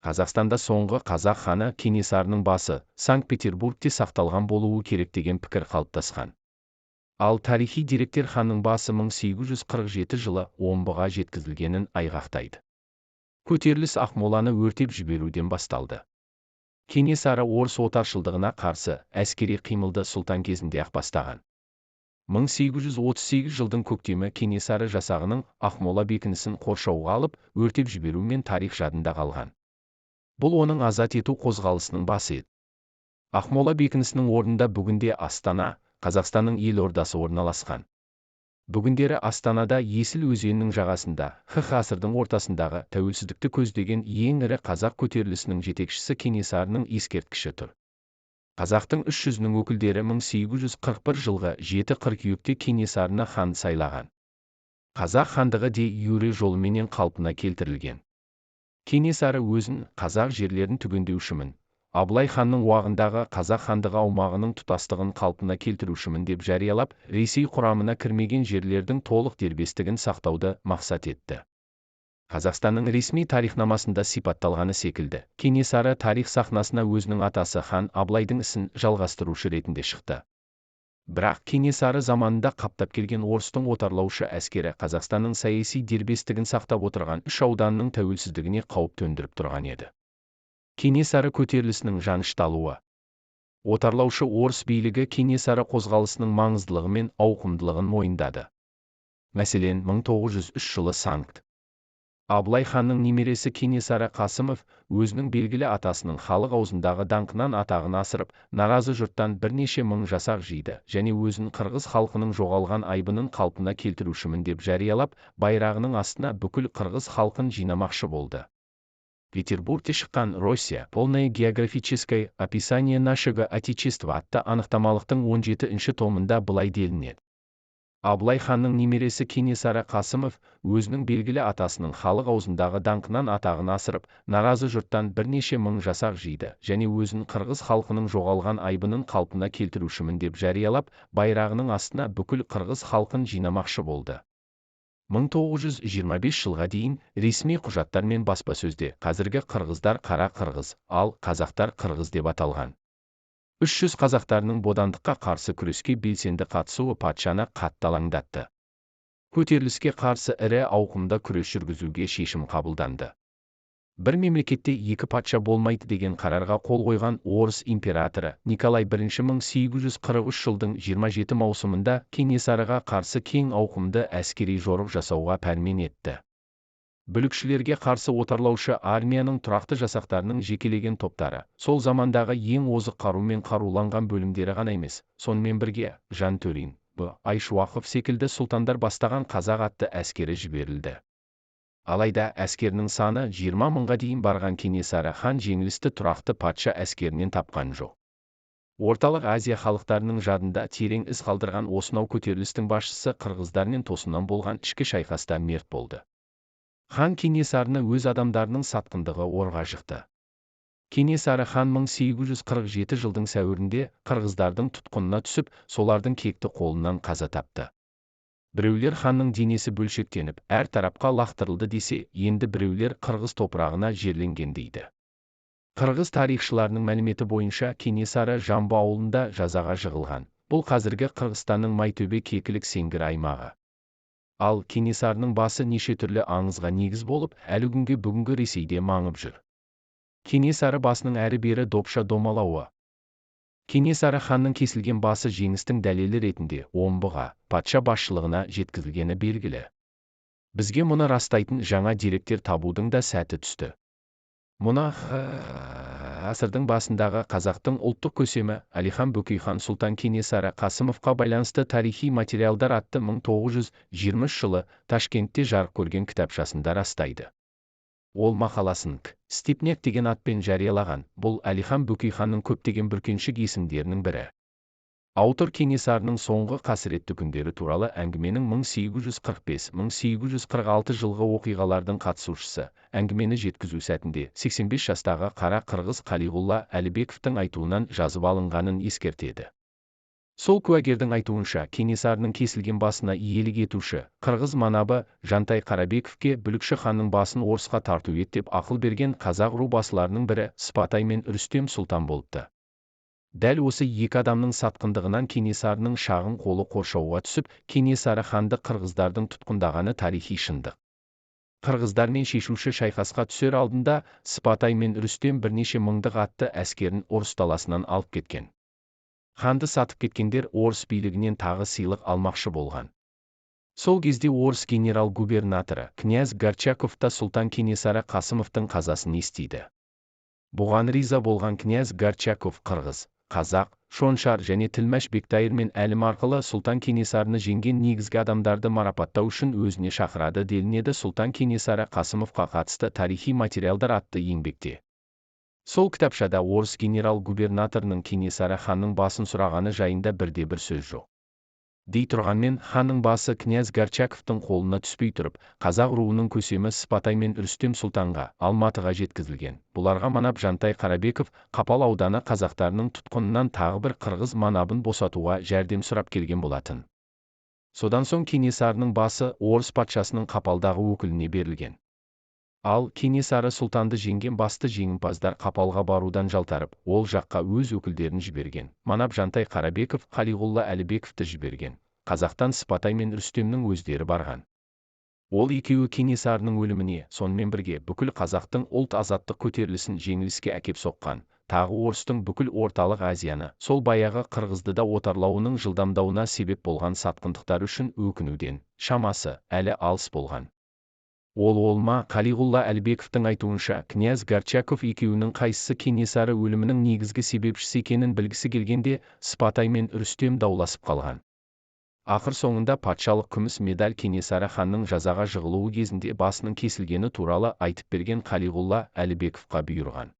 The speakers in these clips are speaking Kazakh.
Қазақстанда соңғы қазақ ханы Кенесарының басы Санкт-Петербургте сақталған болуы керек деген пікір қалыптасқан. Ал тарихи деректер ханның басы 1847 жылы Омбыға жеткізілгенін айғақтайды. Көтеріліс Ақмоланы өртеп жіберуден басталды. Кенесары орыс отаршылдығына қарсы әскери қимылды сұлтан кезінде-ақ бастаған. 1838 жылдың көктемі Кенесары жасағының Ақмола бекінісін қоршауға алып, өртеп жіберумен тарих жадында қалған. Бұл оның азат ету қозғалысының басы еді. Ақмола бекінісінің орнында бүгінде Астана, Қазақстанның елордасы орналасқан. Бүгіндері Астанада Есіл өзенінің жағасында, ғасырдың ортасындағы тәуелсіздікті көздеген ең ірі қазақ көтерілісінің жетекшісі Кенесарының ескерткіші тұр. Қазақтың 300-нің өкілдері 1841 жылғы 7 қыркүйекте Кенесарыны хан сайлаған. Қазақ хандығы де юре жолыменен қалпына келтірілген. Кенесары өзін қазақ жерлерін түгендеушімін, Абылай ханның уағындағы қазақ хандығы аумағының тұтастығын қалпына келтірушімін деп жариялап, Ресей құрамына кірмеген жерлердің толық дербестігін сақтауды мақсат етті. Қазақстанның ресми тарихнамасында сипатталғаны секілді, Кенесары тарих сахнасына өзінің атасы хан Абылайдың ісін жалғастырушы ретінде шықты. Бірақ Кенесары заманында қаптап келген орыстың отарлаушы әскері Қазақстанның саяси дербестігін сақтап отырған 3 ауданның тәуелсіздігіне қауіп төндіріп тұрған еді. Кенесары көтерілісінің жанышталуы. Отарлаушы орыс билігі Кенесары қозғалысының маңыздылығы мен ауқымдылығын мойындады. Мәселен, 1903 жылы Санкт. Абылай ханның немересі Кенесары Қасымов өзінің белгілі атасының халық аузындағы даңқынан атағын асырып, наразы жұрттан бірнеше мың жасақ жиды және өзін қырғыз халқының жоғалған айбынын қалпына келтірушімін деп жариялап, байрағының астына бүкіл қырғыз халқын жинамақшы болды. Петербургте шыққан «Россия. Полное географическое описание нашего Отечества» атты анықтамалықтың 17-ші томында былай делінеді. Абылай ханның немересі Кенесары Қасымов өзінің белгілі атасының халық аузындағы даңқынан атағын асырып, наразы жұрттан бірнеше мың жасақ жиды және өзін қырғыз халқының жоғалған айбынын қалпына келтірушімін деп жариялап, байрағының астына бүкіл қырғыз халқын жинамақшы болды. 1925 жылға дейін ресми құжаттар мен баспасөзде қазіргі қырғыздар қара қырғыз, ал қазақтар қырғыз деп аталған. 300 қазақтарының бодандыққа қарсы күреске белсенді қатысуы патшаны қатты алаңдатты. Көтеріліске қарсы ірі ауқымда күрес жүргізуге шешім қабылданды. Бір мемлекетте екі патша болмайды деген қарарға қол қойған орыс императоры Николай I 1843 жылдың 27 маусымында Кенесарыға қарсы кең ауқымды әскери жорық жасауға пәрмен етті. Бүлікшілерге қарсы отарлаушы армияның тұрақты жасақтарының жекелеген топтары, сол замандағы ең озық қарумен қаруланған бөлімдері ғана емес, сонымен бірге Жантөрин, Айшуақов секілді сұлтандар бастаған қазақ атты әскері жіберілді. Алайда әскерінің саны 20 мыңға дейін барған Кенесары хан жеңілісті тұрақты патша әскерінен тапқан жоқ. Орталық Азия халықтарының жадында терең із қалдырған осынау көтерілістің басшысы қырғыздармен тосыннан болған ішкі шайқаста мерт болды. Хан Кенесарыны өз адамдарының сатқындығы орға жықты. Кенесары хан 1847 жылдың сәуірінде қырғыздардың тұтқынына түсіп, солардың кекті қолынан қаза тапты. Біреулер ханның денесі бөлшектеніп, әр тарапқа лақтырылды десе, енді біреулер қырғыз топырағына жерленген дейді. Қырғыз тарихшыларының мәліметі бойынша Кенесары Жамбы ауылында жазаға жығылған. Бұл қазіргі Қырғызстанның Майтөбе кекілік сеңгір аймағы. Ал Кенесарының басы неше түрлі аңызға негіз болып, әлі күнге бүгінгі Ресейде маңып жүр. Кенесары басының әрі-бері допша домалауы. Кенесары ханның кесілген басы жеңістің дәлелі ретінде Омбыға, патша басшылығына жеткізілгені белгілі. Бізге мұны растайтын жаңа деректер табудың да сәті түсті. Мұны ғасырдың басындағы қазақтың ұлттық көсемі Әлихан Бөкейхан Сұлтан Кенесары Қасымовқа байланысты тарихи материалдар атты 1923 жылы Ташкентте жарық көрген кітапшасында растайды. Ол мақаласын Степняк деген атпен жариялаған. Бұл Әлихан Бөкейханның көптеген бүркеншік есімдерінің бірі. Автор Кенесарының соңғы қасіретті күндері туралы әңгіменің 1845-1846 жылғы оқиғалардың қатысушысы, әңгімені жеткізу сәтінде 85 жастағы қара қырғыз Қалиғолла Әлібековтің айтуынан жазып алынғанын ескертеді. Сол куәгердің айтуынша, Кенесарының кесілген басына иелік етуші, қырғыз манабы Жантай Қарабековке бүлікші ханның басын орысқа тарту ет деп ақыл берген қазақ ру басыларының бірі Сыпатай мен Рүстем Сұлтан болыпты. Дәл осы екі адамның сатқындығынан Кенесарының шағын қолы қоршауға түсіп, Кенесары ханды қырғыздардың тұтқындағаны тарихи шындық. Қырғыздармен шешуші шайқасқа түсер алдында Сыпатай мен Рүстем бірнеше мыңдық атты әскерін ұрыс даласынан алып кеткен. Ханды сатып кеткендер орыс билігінен тағы сыйлық алмақшы болған. Сол кезде орыс генерал-губернаторы князь Горчаков та сұлтан Кенесары Қасымовтың қазасын естиді. Бұған риза болған князь Горчаков қырғыз, қазақ, шоншар және тілмәш Бектайыр мен Әлім арқылы сұлтан Кенесарыны жеңген негізгі адамдарды марапаттау үшін өзіне шақырады делінеді сұлтан Кенесары Қасымовқа қатысты тарихи материалдар атты еңбекте. Сол кітапшада орыс генерал-губернаторының Кенесары ханның басын сұрағаны жайында бірде-бір сөз жоқ. Дей тұрғанмен ханның басы князь Горчаковтың қолына түспей тұрып, қазақ руының көсемі Сыпатай мен Рүстем Сұлтанға, Алматыға жеткізілген. Бұларға манап Жантай Қарабеков Қапал ауданы қазақтарының тұтқынынан тағы бір қырғыз манабын босатуға жәрдем сұрап келген болатын. Содан соң Кенесарының басы орыс патшасының Қапалдағы өкіліне берілген. Ал Кенесары сұлтанды жеңген басты жеңімпаздар Қапалға барудан жалтарып, ол жаққа өз өкілдерін жіберген. Манап Жантай Қарабеков Қалиғолла Әлібековті жіберген. Қазақтан Сыпатай мен Рүстемнің өздері барған. Ол екеуі Кенесарының өліміне, сонымен бірге бүкіл қазақтың ұлт азаттық көтерілісін жеңіліске әкеп соққан. Тағы орыстың бүкіл орталық Азияны, сол баяғы қырғызды да отарлауының жылдамдауына себеп болған сатқындықтар үшін өкінуден, шамасы, әлі алыс болған. Ол ма, Қалиғолла Әлібековтің айтуынша, князь Горчаков екеуінің қайсысы Кенесары өлімінің негізгі себепшісі екенін білгісі келгенде, Сыпатай мен Рүстем дауласып қалған. Ақыр соңында патшалық күміс медаль Кенесары ханның жазаға жығылуы кезінде басының кесілгені туралы айтып берген Қалиғолла Әлібековқа бұйырған.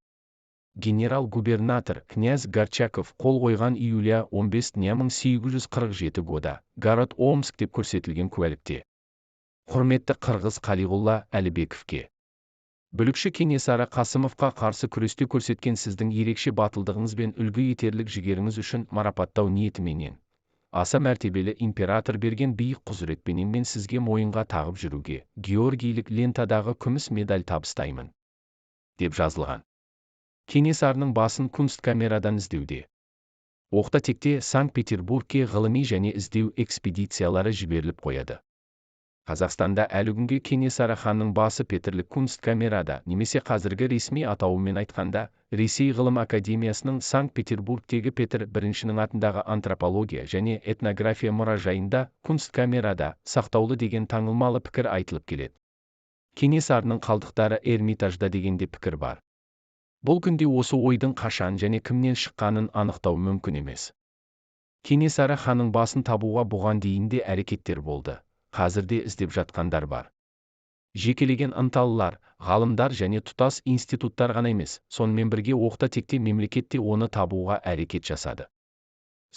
Генерал-губернатор князь Горчаков қол қойған июля 15 1847 года, город Омск деп көрсетілген куәлікте. Құрметті қырғыз Қалиғолла Әлібековке. Бүлікші Кенесары Қасымовқа қарсы күресте көрсеткен сіздің ерекше батылдығыңыз бен үлгі етерлік жігеріңіз үшін марапаттау ниетіменен, аса мәртебелі император берген биік құзыретпенен мен сізге мойынға тағып жүруге, Георгийлік лентадағы күміс медаль табыстаймын, деп жазылған. Кенесарының басын Кунсткамерадан іздеуде. Оқта-текте Санкт-Петербургке ғылыми және іздеу экспедициялары жіберіліп қояды. Қазақстанда әлі күнге Кенесары ханның басы Петрлік Кунсткамерада, немесе қазіргі ресми атауымен айтқанда, Ресей ғылым академиясының Санкт-Петербургтегі Петр I атындағы антропология және этнография мұражайында Кунсткамерада сақтаулы деген таңылмалы пікір айтылып келеді. Кенесарының қалдықтары Эрмитажда дегенде пікір бар. Бұл күнде осы ойдың қашан және кімнен шыққанын анықтау мүмкін емес. Кенесары ханның басын табуға бұған дейін де әрекеттер болды. Қазірде іздеп жатқандар бар. Жекелеген ынталылар, ғалымдар және тұтас институттар ғана емес, сонымен бірге оқта-текте мемлекетте оны табуға әрекет жасады.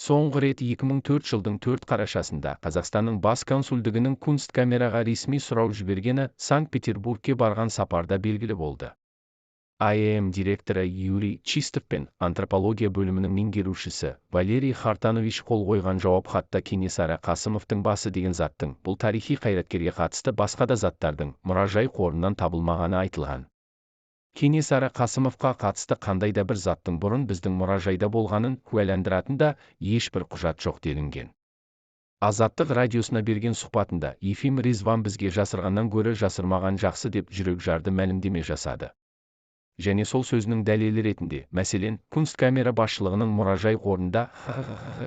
Соңғы рет 2004 жылдың 4 қарашасында Қазақстанның бас консульдігінің Кунсткамераға ресми сұрау жібергені Санкт-Петербургке барған сапарда белгілі болды. АЭМ директоры Юрий Чистов пен антропология бөлімінің меңгерушісі Валерий Хартанович қол қойған жауап хатта Кенесары Қасымовтың басы деген заттың бұл тарихи қайраткерге қатысты басқа да заттардың мұражай қорынан табылмағаны айтылған. Кенесары Қасымовқа қатысты қандай да бір заттың бұрын біздің мұражайда болғанын куәландыратын да ешбір құжат жоқ делінген. Азаттық радиосына берген сұхбатында Ефим Резван бізге жасырғаннан гөрі жасырмаған жақсы деп жүрекжарды мәлімдеме жасады. Және сол сөзінің дәлелі ретінде, мәселен, Кунсткамера басшылығының мұражай қорында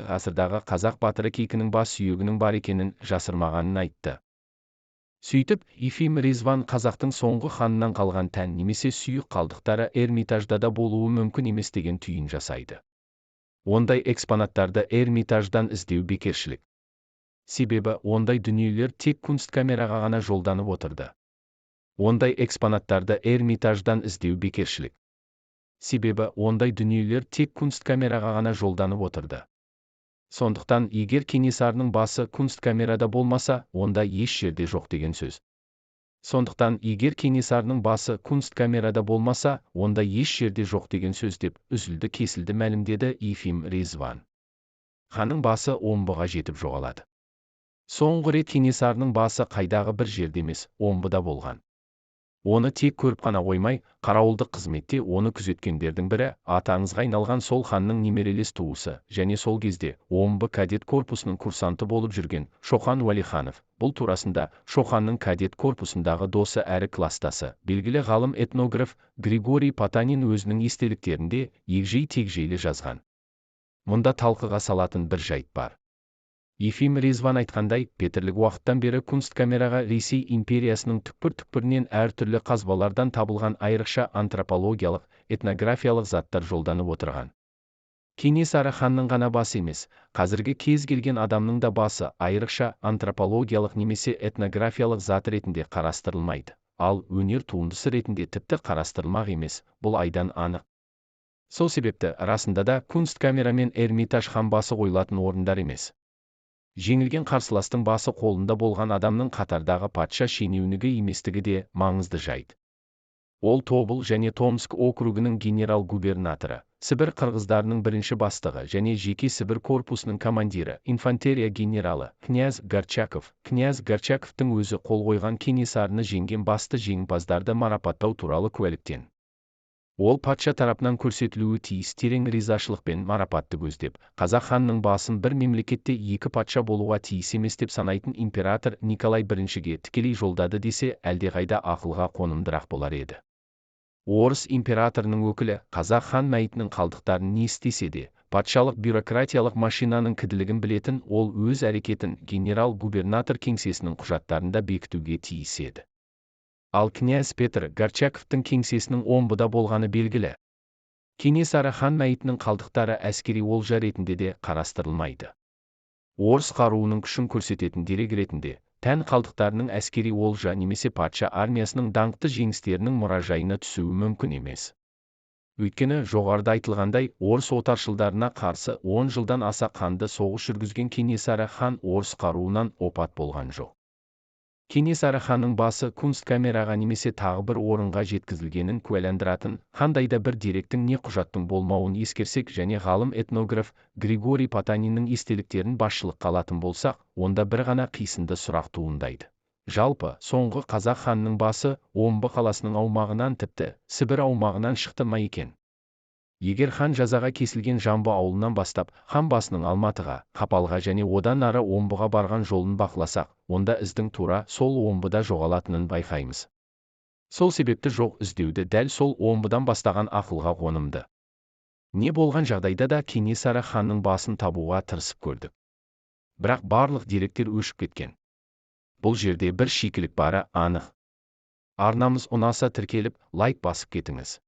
ғасырдағы қазақ батыры Кейкінің бас сүйегінің бар екенін жасырмағанын айтты. Сөйтіп, Ефим Резван қазақтың соңғы ханынан қалған тән немесе сүйек қалдықтары Эрмитажда да болуы мүмкін емес деген түйін жасайды. Ондай экспонаттарды Эрмитаждан іздеу бекершілік. Себебі ондай дүниелер тек Кунсткамераға ғана жолданып отырды. Ондай экспонаттарды Эрмитаждан іздеу бекершілік. Себебі ондай дүниелер тек Кунсткамераға ғана жолданып отырды. Сондықтан, егер Кенесарының басы Кунсткамерада болмаса, онда еш жерде жоқ деген сөз. Сондықтан, егер Кенесарының басы Кунсткамерада болмаса, онда еш жерде жоқ деген сөз деп үзілді-кесілді мәлімдеді Ефим Резван. Ханның басы омбыға жетіп жоғалады. Соңғы рет Кенесарының басы қайдағы бір жерде емес, омбыда болған. Оны тек көріп қана қоймай, қарауылдық қызметте оны күзеткендердің бірі, аты аңызға айналған сол ханның немерелес туысы, және сол кезде омбы кадет корпусының курсанты болып жүрген Шоқан Уәлиханов. Бұл турасында Шоқанның кадет корпусындағы досы әрі кластасы, белгілі ғалым-этнограф Григорий Потанин өзінің естеліктерінде егжей-тегжейлі жазған. Мұнда талқыға салатын бір жайт бар. Ефим Резван айтқандай, Петрлік уақыттан бері Кунсткамераға Ресей империясының түкпір-түкпірінен әртүрлі қазбалардан табылған айрықша антропологиялық, этнографиялық заттар жолданып отырған. Кенесары ханның ғана басы емес, қазіргі кез келген адамның да басы айрықша антропологиялық немесе этнографиялық зат ретінде қарастырылмайды, ал өнер туындысы ретінде тіпті қарастырылмақ емес, бұл айдан анық. Сол себепті расында да Кунсткамера мен Эрмитаж хан басы қойылатын орындар емес. Жеңілген қарсыластың басы қолында болған адамның қатардағы патша шенеунігі еместігі де маңызды жайт. Ол Тобыл және Томск округінің генерал-губернаторы, Сібір қырғыздарының бірінші бастығы және жеке Сібір корпусының командирі, инфантерия генералы, князь Горчаков. Князь Горчаковтың өзі қол қойған Кенесарыны жеңген басты жеңімпаздарды марапаттау туралы куәліктен. Ол патша тарапынан көрсетілуі тиіс терең ризашылықпен марапатты көздеп, қазақ ханның басын бір мемлекетте екі патша болуға тиіс емес деп санайтын император Николай I-ге тікелей жолдады десе, әлдеқайда ақылға қонымдырақ болар еді. Орыс императорының өкілі қазақ хан мәйітінің қалдықтарын не істесе де, патшалық бюрократиялық машинаның кіділігін білетін, ол өз әрекетін генерал-губернатор кеңсесінің құжаттарында бекітуге тиіс еді. Ал князь Петр Горчаковтың кеңсесінің омбыда болғаны белгілі. Кенесары хан мәйітінің қалдықтары әскери олжа ретінде де қарастырылмайды. Орыс қаруының күшін көрсететін дерек ретінде, тән қалдықтарының әскери олжа немесе патша армиясының даңқты жеңістерінің мұражайына түсуі мүмкін емес. Өйткені жоғарыда айтылғандай, орыс отаршылдарына қарсы 10 жылдан аса қанды соғыс жүргізген Кенесары хан орыс қаруынан опат болған жоқ. Кенесары ханның басы Кунсткамераға немесе тағы бір орынға жеткізілгенін куәландыратын қандай да бір деректің не құжаттың болмауын ескерсек және ғалым-этнограф Григорий Потаниннің естеліктерін басшылыққа алатын болсақ, онда бір ғана қисынды сұрақ туындайды. Жалпы, соңғы қазақ ханның басы Омбы қаласының аумағынан тіпті Сібір аумағынан шықты ма екен? Егер хан жазаға кесілген Жамбы ауылынан бастап, хан басының Алматыға, Қапалға және одан ары Омбыға барған жолын бақыласақ, онда іздің тура сол Омбыда жоғалатынын байқаймыз. Сол себепті жоқ іздеуді дәл сол Омбыдан бастаған ақылға қонымды. Не болған жағдайда да Кенесары ханның басын табуға тырысып көрдік. Бірақ барлық деректер өшіп кеткен. Бұл жерде бір шикілік бары анық. Арнамыз ұнаса тіркеліп, лайк басып кетіңіз.